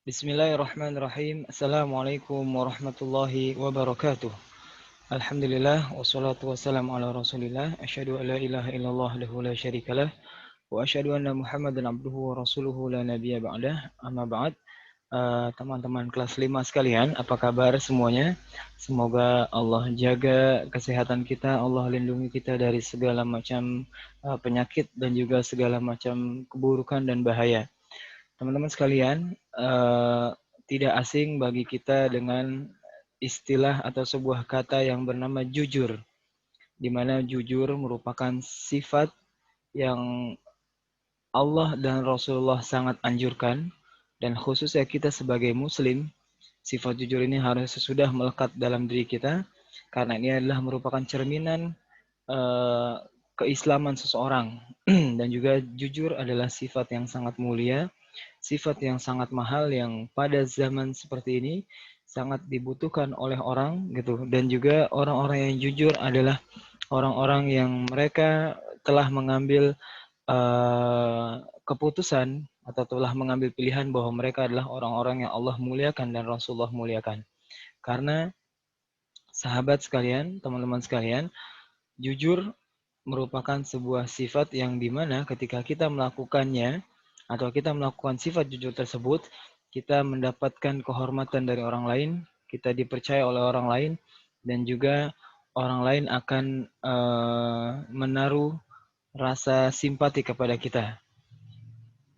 Bismillahirrahmanirrahim. Assalamualaikum warahmatullahi wabarakatuh. Alhamdulillah wassalatu wassalamu ala Rasulillah. Asyhadu an la ilaha illallah wahdahu la syarikalah wa asyhadu anna Muhammadan abduhu wa rasuluhu la nabiyya ba'dah. Amma ba'd. Teman-teman kelas 5 sekalian, apa kabar semuanya? Semoga Allah jaga kesehatan kita, Allah lindungi kita dari segala macam penyakit dan juga segala macam keburukan dan bahaya. Teman-teman sekalian, tidak asing bagi kita dengan istilah atau sebuah kata yang bernama jujur, di mana jujur merupakan sifat yang Allah dan Rasulullah sangat anjurkan, dan khususnya kita sebagai Muslim, sifat jujur ini harus sudah melekat dalam diri kita, karena ini adalah merupakan cerminan eh, keislaman seseorang, dan juga jujur adalah sifat yang sangat mulia, sifat yang sangat mahal yang pada zaman seperti ini sangat dibutuhkan oleh orang gitu, dan juga orang-orang yang jujur adalah orang-orang yang mereka telah mengambil keputusan atau telah mengambil pilihan bahwa mereka adalah orang-orang yang Allah muliakan dan Rasulullah muliakan. Karena sahabat sekalian, teman-teman sekalian, jujur merupakan sebuah sifat yang dimana ketika kita melakukannya atau kita melakukan sifat jujur tersebut, kita mendapatkan kehormatan dari orang lain, kita dipercaya oleh orang lain, dan juga orang lain akan menaruh rasa simpati kepada kita.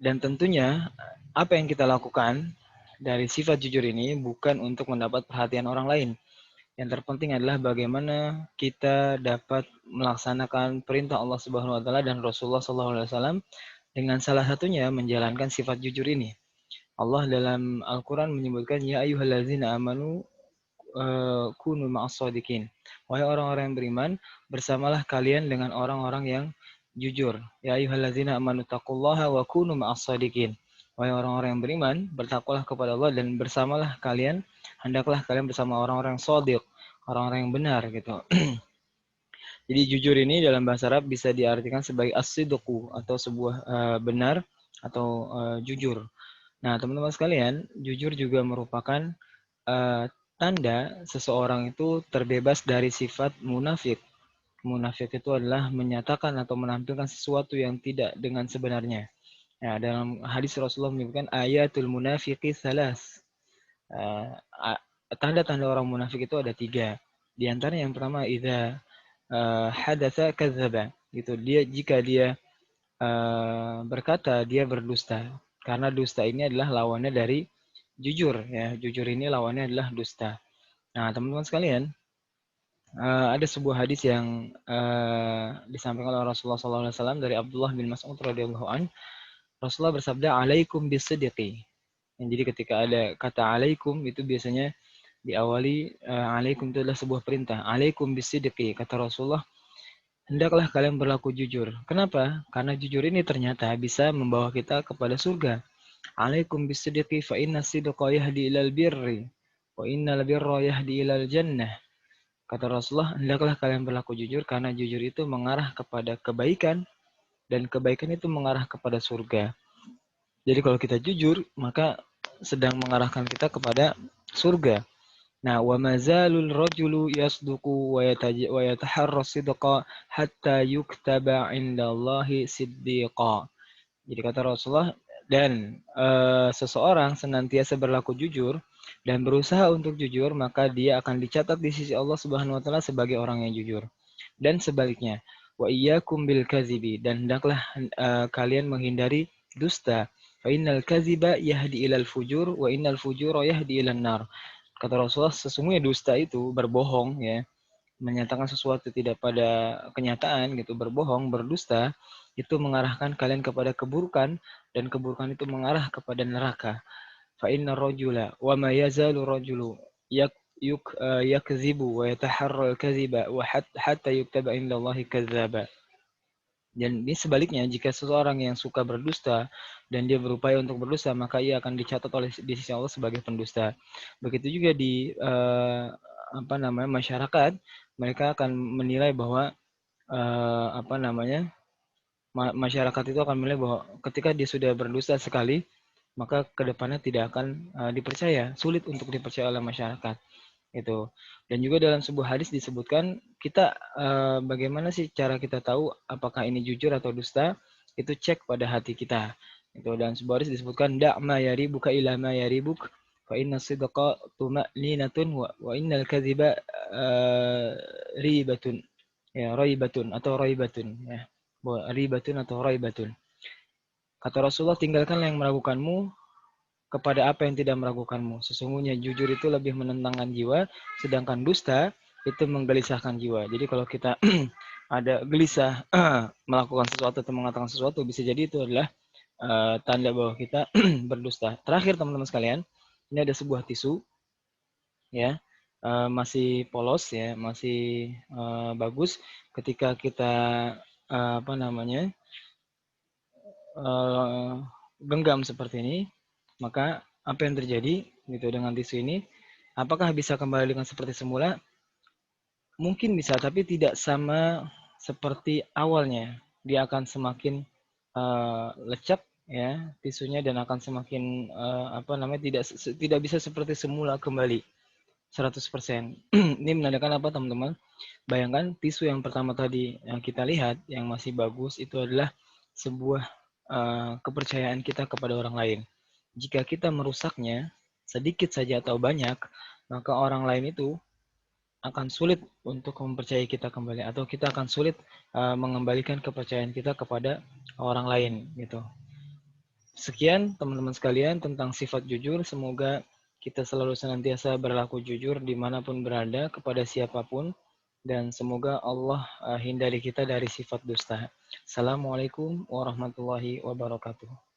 Dan tentunya apa yang kita lakukan dari sifat jujur ini bukan untuk mendapat perhatian orang lain. Yang terpenting adalah bagaimana kita dapat melaksanakan perintah Allah Subhanahu wa taala dan Rasulullah sallallahu alaihi wasallam dengan salah satunya menjalankan sifat jujur ini. Allah dalam Al-Qur'an menyebutkan ya ayyuhallazina amanu kunu ma'as shadiqin. Wahai orang-orang yang beriman, bersamalah kalian dengan orang-orang yang jujur. Ya ayyuhallazina amanu taqullaha wa kunu ma'as shadiqin. Wahai orang-orang yang beriman, bertakwalah kepada Allah dan bersamalah kalian, hendaklah kalian bersama orang-orang shadiq, orang-orang yang benar gitu. Jadi jujur ini dalam bahasa Arab bisa diartikan sebagai as-sidqu atau sebuah benar atau jujur. Nah, teman-teman sekalian, jujur juga merupakan uh, tanda seseorang itu terbebas dari sifat munafik. Munafik itu adalah menyatakan atau menampilkan sesuatu yang tidak dengan sebenarnya. Ya, dalam hadis Rasulullah menyebutkan ayatul munafiqi salas. Uh, Tanda-tanda orang munafik itu ada 3. Di antara yang pertama, idza hadatsa kadzdzaba. Gitu. Jika dia berkata, dia berdusta. Karena dusta ini adalah lawannya dari jujur, ya. Jujur ini lawannya adalah dusta. Nah, teman-teman sekalian, ada sebuah hadis yang disampaikan oleh Rasulullah SAW dari Abdullah bin Mas'ud radhiyallahu an. Rasulullah bersabda, "Alaikum bisidqi." Jadi ketika ada kata alaikum itu biasanya diawali alaikum itu adalah sebuah perintah. Alaikum bisidqi, kata Rasulullah, hendaklah kalian berlaku jujur. Kenapa? Karena jujur ini ternyata bisa membawa kita kepada surga. Alaikum bisidqi fa inna sidqa yahdi ilal birri wa innal birra yahdi ilal jannah. Kata Rasulullah, hendaklah kalian berlaku jujur karena jujur itu mengarah kepada kebaikan dan kebaikan itu mengarah kepada surga. Jadi kalau kita jujur, maka sedang mengarahkan kita kepada surga. Nah, wa mazalul rajulu yasduqu wa yataharra sidqa hatta yuktaba indallahi siddiqa. Jadi kata Rasulullah, dan seseorang senantiasa berlaku jujur dan berusaha untuk jujur, maka dia akan dicatat di sisi Allah Subhanahu wa taala sebagai orang yang jujur. Dan sebaliknya, wa iyyakum bil kadzibi, dan hendaklah kalian menghindari dusta. Fa innal kadziba yahdi ilal fujur wa innal fujura yahdi ilan nar. Kata Rasulullah, sesungguhnya dusta itu berbohong, ya, menyatakan sesuatu tidak pada kenyataan gitu, berbohong, berdusta, itu mengarahkan kalian kepada keburukan, dan keburukan itu mengarah kepada neraka. Fa inna rajula wa ma yazalu rajulu yakzibu wa yataharra al-kadhiba wa hatta yuktaba indallahi kadzdzaba. Dan ini sebaliknya, jika seseorang yang suka berdusta dan dia berupaya untuk berdusta, maka ia akan dicatat oleh di sisi Allah sebagai pendusta. Begitu juga di masyarakat, mereka akan menilai bahwa masyarakat itu akan menilai bahwa ketika dia sudah berdusta sekali, maka kedepannya tidak akan dipercaya, sulit untuk dipercaya oleh masyarakat. Itu. Dan juga dalam sebuah hadis disebutkan kita bagaimana sih cara kita tahu apakah ini jujur atau dusta? Itu cek pada hati kita. Itu dan sebuah hadis disebutkan da'ma yaribuka ila ma yaribuk fa inna sidqa tuma'ninatun wa innal kadhiba ribatun. Ya, raibatun atau raibatun ya. Ribatun atau raibatun. Kata Rasulullah, tinggalkanlah yang meragukanmu kepada apa yang tidak meragukanmu. Sesungguhnya jujur itu lebih menenangkan jiwa, sedangkan dusta itu menggelisahkan jiwa. Jadi kalau kita ada gelisah melakukan sesuatu atau mengatakan sesuatu, bisa jadi itu adalah tanda bahwa kita berdusta. Terakhir teman-teman sekalian, ini ada sebuah tisu ya, masih polos ya, masih bagus. Ketika kita apa namanya uh, genggam seperti ini, maka apa yang terjadi gitu dengan tisu ini? Apakah bisa kembali dengan seperti semula? Mungkin bisa, tapi tidak sama seperti awalnya. Dia akan semakin lecek ya tisunya dan akan semakin apa namanya tidak bisa seperti semula kembali 100%. Ini menandakan apa teman-teman? Bayangkan tisu yang pertama tadi yang kita lihat yang masih bagus itu adalah sebuah kepercayaan kita kepada orang lain. Jika kita merusaknya sedikit saja atau banyak, maka orang lain itu akan sulit untuk mempercayai kita kembali atau kita akan sulit mengembalikan kepercayaan kita kepada orang lain gitu. Sekian teman-teman sekalian tentang sifat jujur. Semoga kita selalu senantiasa berlaku jujur dimanapun berada kepada siapapun. Dan semoga Allah hindari kita dari sifat dusta. Assalamualaikum warahmatullahi wabarakatuh.